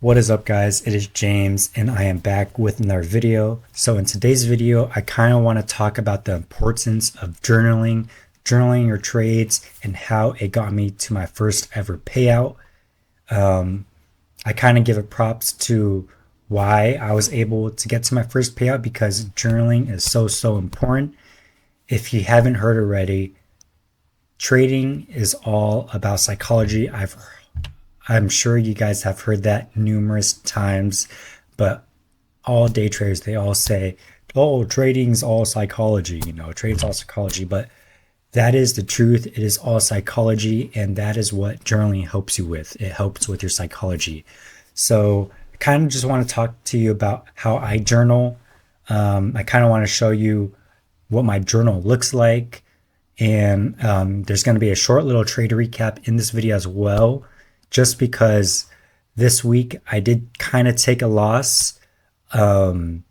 What is up, guys? It is James and I am back with another video. So in today's video, I kind of want to talk about the importance of journaling your trades and how it got me to my first ever payout. I kind of give it props to why I was able to get to my first payout because journaling is so important. If you haven't heard already, trading is all about psychology. I'm sure you guys have heard that numerous times, but all day traders, they all say, oh, trading's all psychology, trading's all psychology, but that is the truth. It is all psychology, and that is what journaling helps you with. It helps with your psychology. So I kind of just want to talk to you about how I journal. I kind of want to show you what my journal looks like, and there's going to be a short little trade recap in this video as well, just because this week I did kind of take a loss, and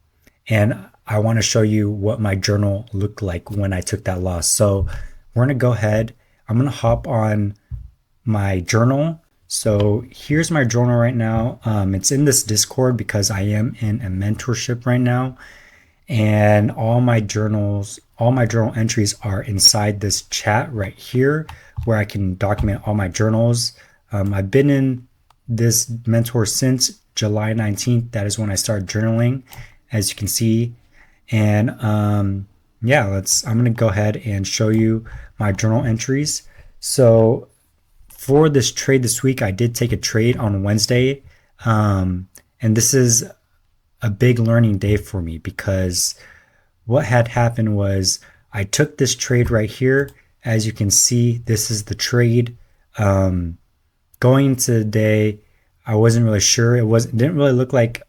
I want to show you what my journal looked like when I took that loss. So we're going to go ahead. I'm going to hop on my journal. So here's my journal right now. It's in this Discord because I am in a mentorship right now, and all my journal entries are inside this chat right here where I can document all my journals. I've been in this mentor since July 19th. That is when I started journaling, as you can see. And yeah, I'm going to go ahead and show you my journal entries. So for this trade this week, I did take a trade on Wednesday. And this is a big learning day for me because what had happened was I took this trade right here. As you can see, this is the trade. Going into the day, I wasn't really sure. It didn't really look like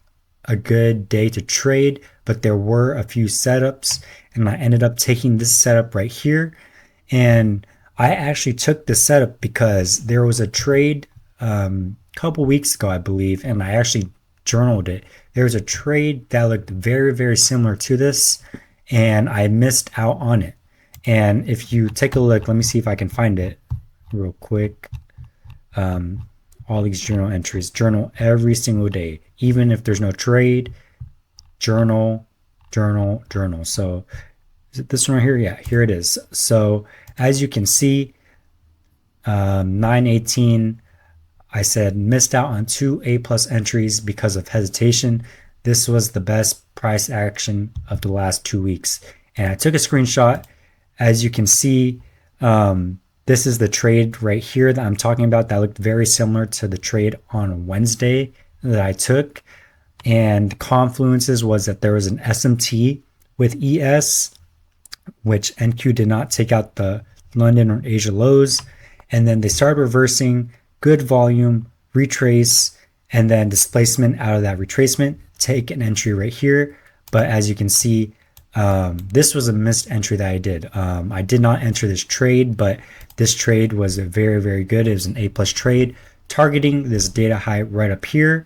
a good day to trade, but there were a few setups, and I ended up taking this setup right here. And I actually took the setup because there was a trade a couple weeks ago, I believe, and I actually journaled it. There was a trade that looked very similar to this, and I missed out on it. And if you take a look, let me see if I can find it real quick. All these journal entries, journal every single day, even if there's no trade, journal. So is it this one right here? Yeah, here it is. So as you can see, 918, I said missed out on 2 A+ entries because of hesitation. This was the best price action of the last 2 weeks, and I took a screenshot. As you can see, this is the trade right here that I'm talking about that looked very similar to the trade on Wednesday that I took. And confluences was that there was an SMT with ES, which NQ did not take out the London or Asia lows. And then they started reversing, good volume, retrace, and then displacement out of that retracement, take an entry right here. But as you can see, this was a missed entry that I did. I did not enter this trade, but this trade was a very good. It was an A+ trade targeting this data high right up here.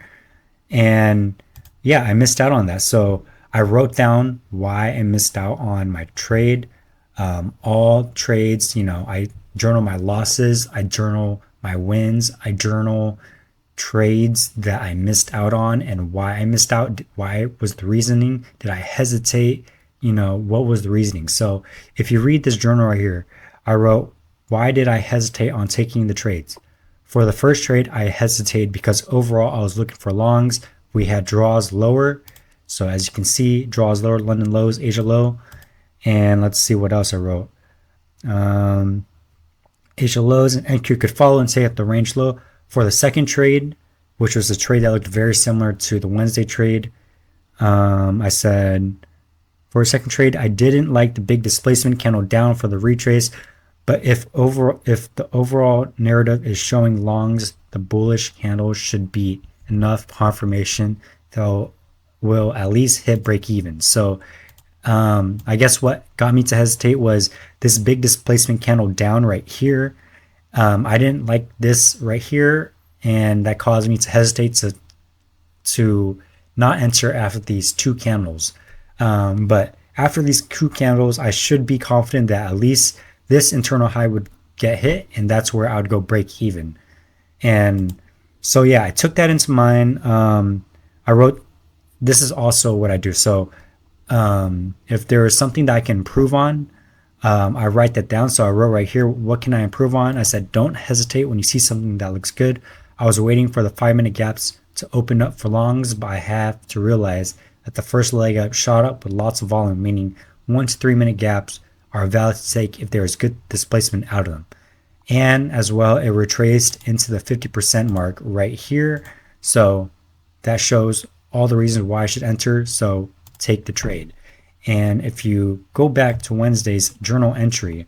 And yeah, I missed out on that. So I wrote down why I missed out on my trade. All trades, I journal my losses, I journal my wins, I journal trades that I missed out on and why I missed out. Why was the reasoning? Did I hesitate? What was the reasoning? So if you read this journal right here, I wrote, why did I hesitate on taking the trades? For the first trade, I hesitated because overall I was looking for longs. We had draws lower. So as you can see, draws lower, London lows, Asia low. And let's see what else I wrote. Asia lows and NQ could follow and stay at the range low. For the second trade, which was a trade that looked very similar to the Wednesday trade, I said, for a second trade, I didn't like the big displacement candle down for the retrace, but if the overall narrative is showing longs, the bullish candle should be enough confirmation that will at least hit break even. So I guess what got me to hesitate was this big displacement candle down right here. I didn't like this right here, and that caused me to hesitate to not enter after these 2 candles. But after these 2 candles, I should be confident that at least this internal high would get hit, and that's where I would go break even. And So yeah, I took that into mind. I wrote, this is also what I do. So if there is something that I can improve on, I write that down. So I wrote right here, what can I improve on? I said, don't hesitate when you see something that looks good. I was waiting for the 5 minute gaps to open up for longs, but I have to realize that the first leg up shot up with lots of volume, meaning 1 to 3 minute gaps are valid to take if there is good displacement out of them. And as well, it retraced into the 50% mark right here. So that shows all the reasons why I should enter. So take the trade. And if you go back to Wednesday's journal entry,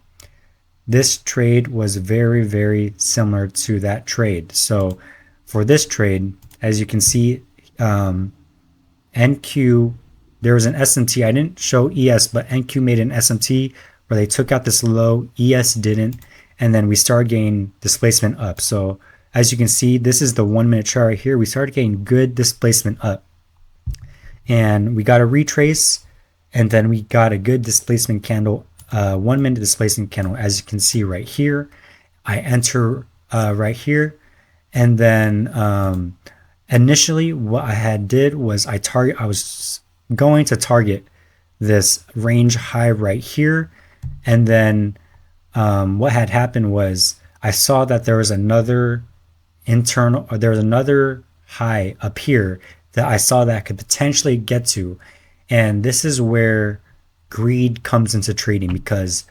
this trade was very, very similar to that trade. So for this trade, as you can see, NQ, there was an SMT. I didn't show ES, but NQ made an SMT where they took out this low, ES didn't, and then we started getting displacement up. So as you can see, this is the 1 minute chart right here. We started getting good displacement up, and we got a retrace, and then we got a good displacement candle, 1 minute displacement candle, as you can see right here. I enter right here, and then initially what I had did was I was going to target this range high right here, and then what had happened was I saw that there was another high up here that I saw that I could potentially get to. And this is where greed comes into trading, because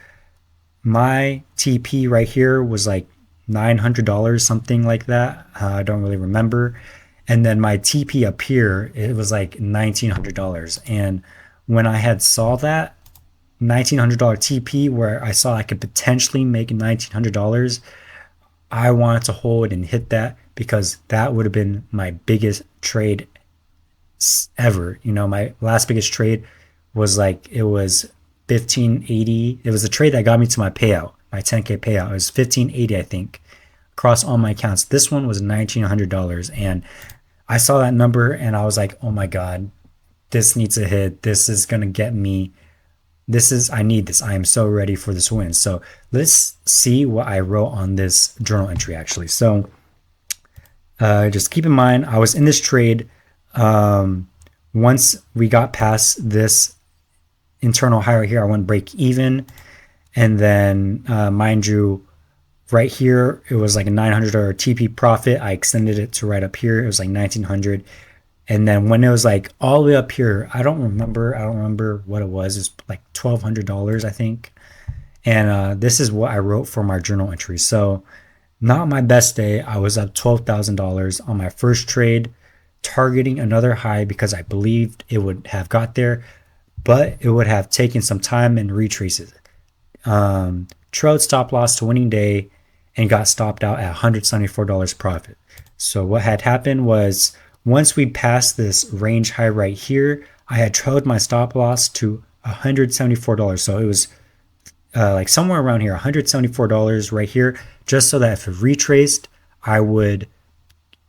my TP right here was like $900, something like that. I don't really remember. And then my TP up here, it was like $1,900. And when I had saw that $1,900 TP where I saw I could potentially make $1,900, I wanted to hold and hit that, because that would have been my biggest trade ever. You know, my last biggest trade was like, it was 1580. It was a trade that got me to my payout, my 10K payout. It was 1580, I think, across all my accounts. This one was $1,900, and I saw that number and I was like, oh my God, this needs a hit. This is going to get me. I need this. I am so ready for this win. So let's see what I wrote on this journal entry actually. So just keep in mind, I was in this trade. Once we got past this internal high right here, I went break even. And then mind you, right here, it was like a $900 TP profit. I extended it to right up here. It was like 1900. And then when it was like all the way up here, I don't remember what it was. It's like $1,200, I think. And this is what I wrote for my journal entry. So not my best day. I was up $12,000 on my first trade, targeting another high because I believed it would have got there, but it would have taken some time and retraces. Trailed stop loss to winning day and got stopped out at $174 profit. So what had happened was, once we passed this range high right here, I had trailed my stop loss to $174. So it was like somewhere around here, $174 right here, just so that if it retraced, I would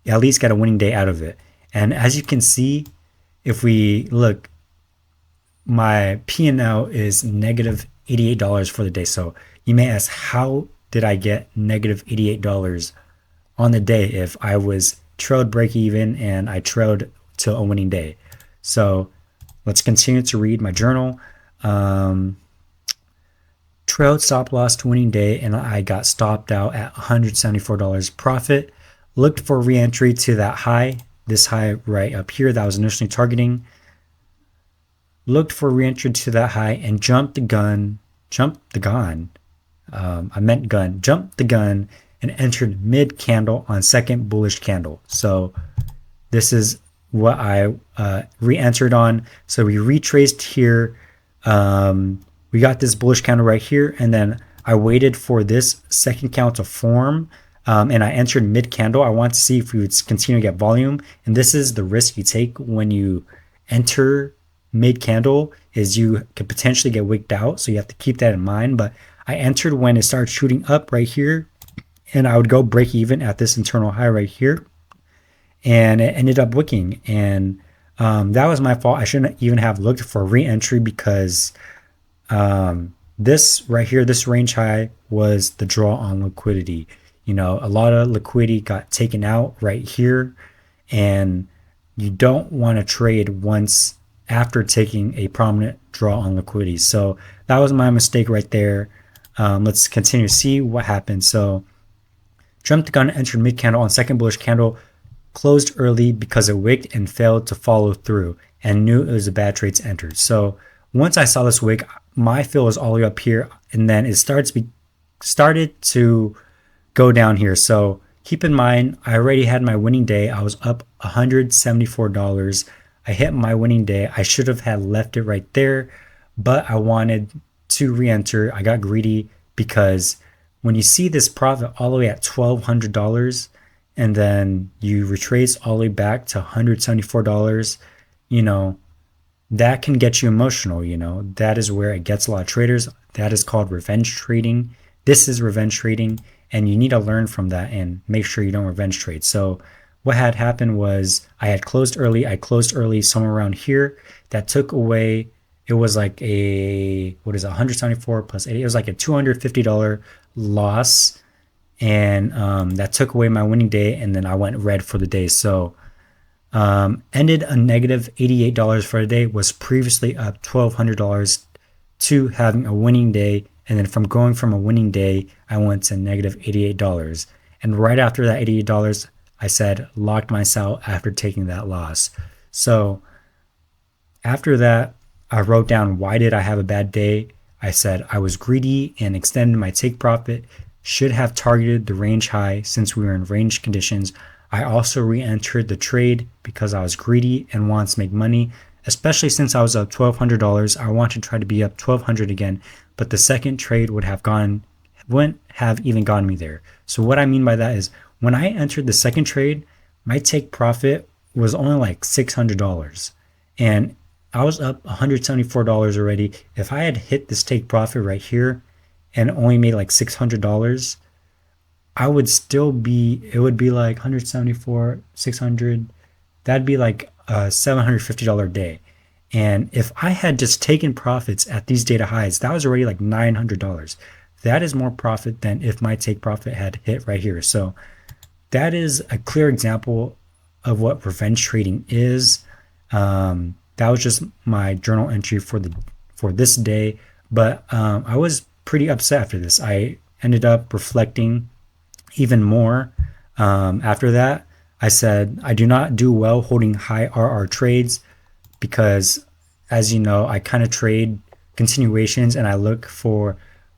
at least get a winning day out of it. And as you can see, if we look, my P&L is negative $88 for the day. So you may ask, how did I get negative $88 on the day if I was trailed break even and I trailed to a winning day? So let's continue to read my journal. Trailed stop loss to winning day and I got stopped out at $174 profit. Looked for re-entry to that high, this high right up here that I was initially targeting. Looked for re-entry to that high and jumped the gun and entered mid candle on second bullish candle. So this is what I re-entered on. So we retraced here. We got this bullish candle right here, and then I waited for this second candle to form, and I entered mid candle. I wanted to see if we would continue to get volume, and this is the risk you take when you enter mid candle, is you could potentially get wigged out. So you have to keep that in mind. But I entered when it started shooting up right here, and I would go break even at this internal high right here, and it ended up wicking. And that was my fault. I shouldn't even have looked for re-entry, because this right here, this range high was the draw on liquidity. A lot of liquidity got taken out right here, and you don't want to trade once after taking a prominent draw on liquidity. So that was my mistake right there. Let's continue to see what happened. So jumped the gun, entered mid candle on second bullish candle, closed early because it wigged and failed to follow through, and knew it was a bad trade to enter. So once I saw this wick, my fill was all the way up here, and then it started to go down here. So keep in mind, I already had my winning day. I was up $174. I hit my winning day. I should have had left it right there, but I wanted to re-enter. I got greedy because when you see this profit all the way at $1,200 and then you retrace all the way back to $174, that can get you emotional. That is where it gets a lot of traders. That is called revenge trading. This is revenge trading, and you need to learn from that and make sure you don't revenge trade. So what had happened was I had closed early. I closed early somewhere around here. That took away, it was like 174 plus 80. It was like a $250 loss. And that took away my winning day. And then I went red for the day. So ended a negative $88 for the day, was previously up $1,200 to having a winning day. And then from going from a winning day, I went to negative $88. And right after that $88, I said, locked myself after taking that loss. So after that, I wrote down, why did I have a bad day? I said I was greedy and extended my take profit. Should have targeted the range high since we were in range conditions. I also re-entered the trade because I was greedy and wanted to make money, especially since I was up $1,200. I want to try to be up $1,200 again, but the second trade wouldn't have even gotten me there. So what I mean by that is when I entered the second trade, my take profit was only like $600, and I was up $174 already. If I had hit this take profit right here and only made like $600, I would still be, it would be like 174, 600. That'd be like a $750 day. And if I had just taken profits at these data highs, that was already like $900. That is more profit than if my take profit had hit right here. So that is a clear example of what revenge trading is. That was just my journal entry for this day. But I was pretty upset after this. I ended up reflecting even more. After that, I said, I do not do well holding high RR trades because, as you know, I kind of trade continuations and I look for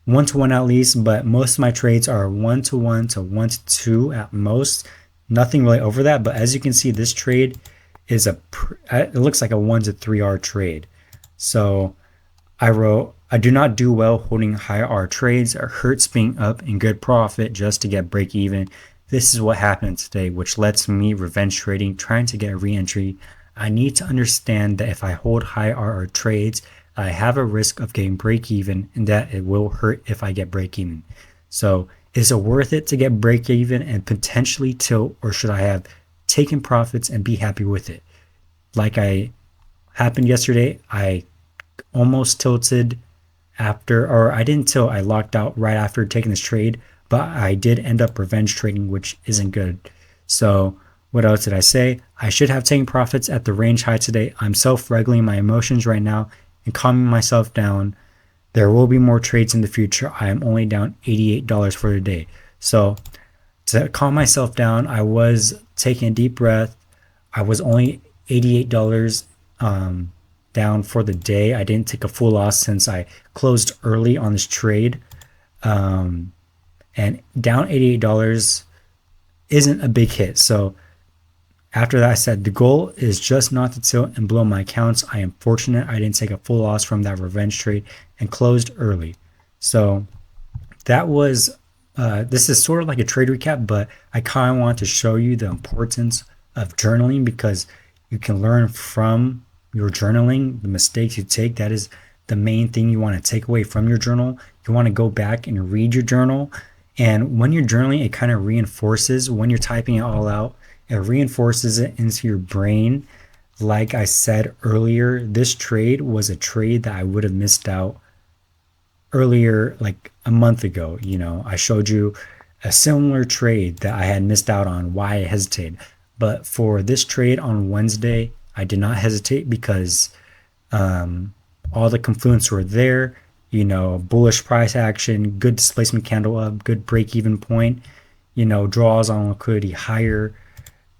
1-to-1 at least, but most of my trades are 1-to-1 to 1-to-2 at most. Nothing really over that, but as you can see, this trade is it looks like a 1-to-3R trade. So I wrote, I do not do well holding high R trades. It hurts being up in good profit just to get break even. This is what happened today, which lets me revenge trading, trying to get a re-entry. I need to understand that if I hold high RR trades, I have a risk of getting break even and that it will hurt if I get break even. So is it worth it to get break even and potentially tilt, or should I have taken profits and be happy with it? Like I happened yesterday, I almost tilted after, or I didn't tilt, I locked out right after taking this trade, but I did end up revenge trading, which isn't good. So what else did I say? I should have taken profits at the range high today. I'm self-regulating my emotions right now and calming myself down. There will be more trades in the future. I am only down $88 for the day. So to calm myself down, I was taking a deep breath. I was only $88 down for the day. I didn't take a full loss since I closed early on this trade. And down $88 isn't a big hit. So after that, I said the goal is just not to tilt and blow my accounts. I am fortunate I didn't take a full loss from that revenge trade and closed early. So that was, this is sort of like a trade recap, but I kind of want to show you the importance of journaling because you can learn from your journaling, the mistakes you take. That is the main thing you want to take away from your journal. You want to go back and read your journal. And when you're journaling, it kind of reinforces, when you're typing it all out, it reinforces it into your brain. Like I said earlier, this trade was a trade that I would have missed out earlier, like a month ago. I showed you a similar trade that I had missed out on, why I hesitated. But for this trade on Wednesday, I did not hesitate because all the confluence were there. Bullish price action, good displacement candle up, good break even point, draws on liquidity higher,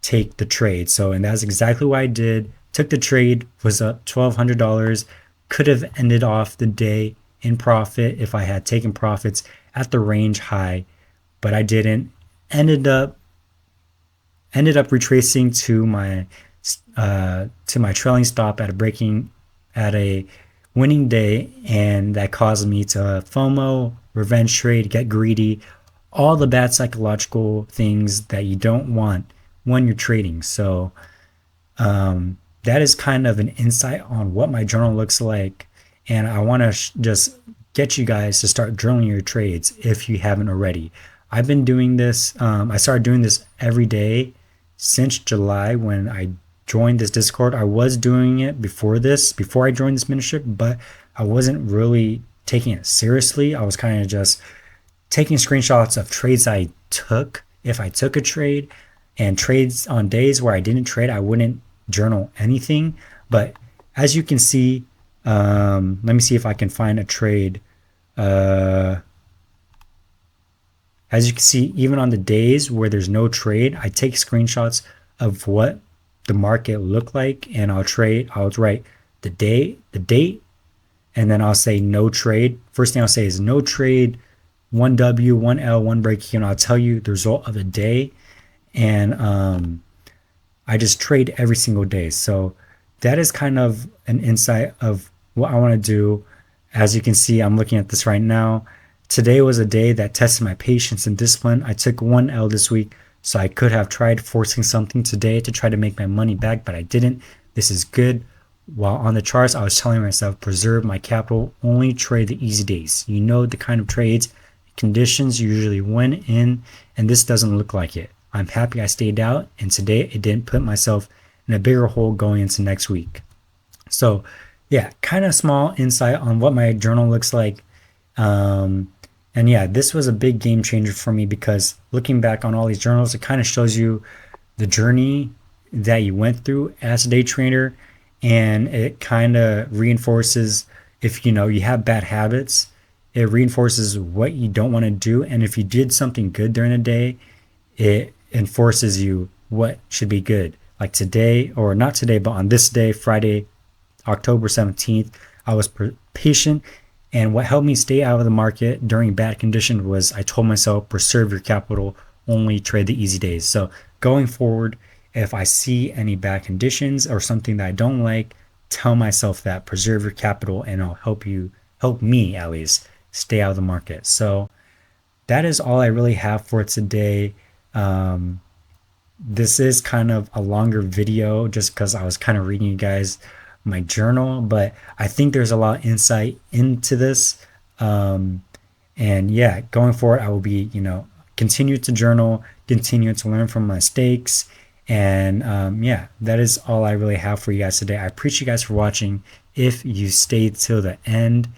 take the trade. So, and that's exactly what I did. Took the trade, was up $1,200. Could have ended off the day in profit if I had taken profits at the range high, but I didn't. Ended up retracing to my trailing stop at a winning day, and that caused me to FOMO, revenge trade, get greedy, all the bad psychological things that you don't want when you're trading. So that is kind of an insight on what my journal looks like, and I want to just get you guys to start journaling your trades if you haven't already. I've been doing this. I started doing this every day since July when I joined this Discord. I was doing it before I joined this mentorship, but I wasn't really taking it seriously. I was kind of just taking screenshots of trades I took if I took a trade, and trades on days where I didn't trade, I wouldn't journal anything. But as you can see, let me see if I can find a trade. As you can see, even on the days where there's no trade, I take screenshots of what the market looked like, and I'll write the date, and then I'll say no trade. First thing I'll say is no trade, 1W, 1L, 1 break even. I'll tell you the result of the day, and I just trade every single day. So that is kind of an insight of what I want to do. As you can see, I'm looking at this right now. Today was a day that tested my patience and discipline. I took 1L this week, so I could have tried forcing something today to try to make my money back, but I didn't. This is good. While on the charts, I was telling myself, preserve my capital, only trade the easy days. You know the kind of trades, conditions you usually win in, and this doesn't look like it. I'm happy I stayed out, and today it didn't put myself in a bigger hole going into next week. So yeah, kind of small insight on what my journal looks like. And yeah, this was a big game changer for me because looking back on all these journals, it kind of shows you the journey that you went through as a day trader, and it kind of reinforces if you have bad habits, it reinforces what you don't want to do, and if you did something good during the day, it enforces you what should be good. Like today, or not today, but on this day, Friday, October 17th, I was patient. And what helped me stay out of the market during bad conditions was I told myself, preserve your capital, only trade the easy days. So going forward, if I see any bad conditions or something that I don't like, tell myself that, preserve your capital, and it'll help me at least stay out of the market. So that is all I really have for today. This is kind of a longer video just because I was kind of reading you guys my journal, but I think there's a lot of insight into this. And yeah, going forward, I will be, continue to journal, continue to learn from my mistakes. And yeah, that is all I really have for you guys today. I appreciate you guys for watching. If you stayed till the end,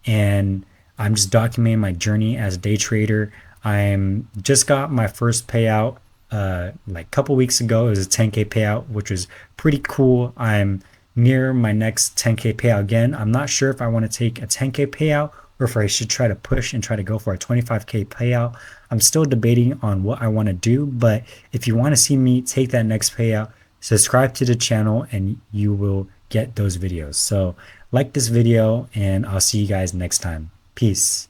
and I'm just documenting my journey as a day trader. I'm just got my first payout like a couple weeks ago. It was a 10K payout, which was pretty cool. I'm near my next 10K payout again. I'm not sure if I want to take a 10K payout or if I should try to push and try to go for a 25K payout. I'm still debating on what I want to do, but if you want to see me take that next payout, subscribe to the channel and you will get those videos. So like this video, and I'll see you guys next time. Peace.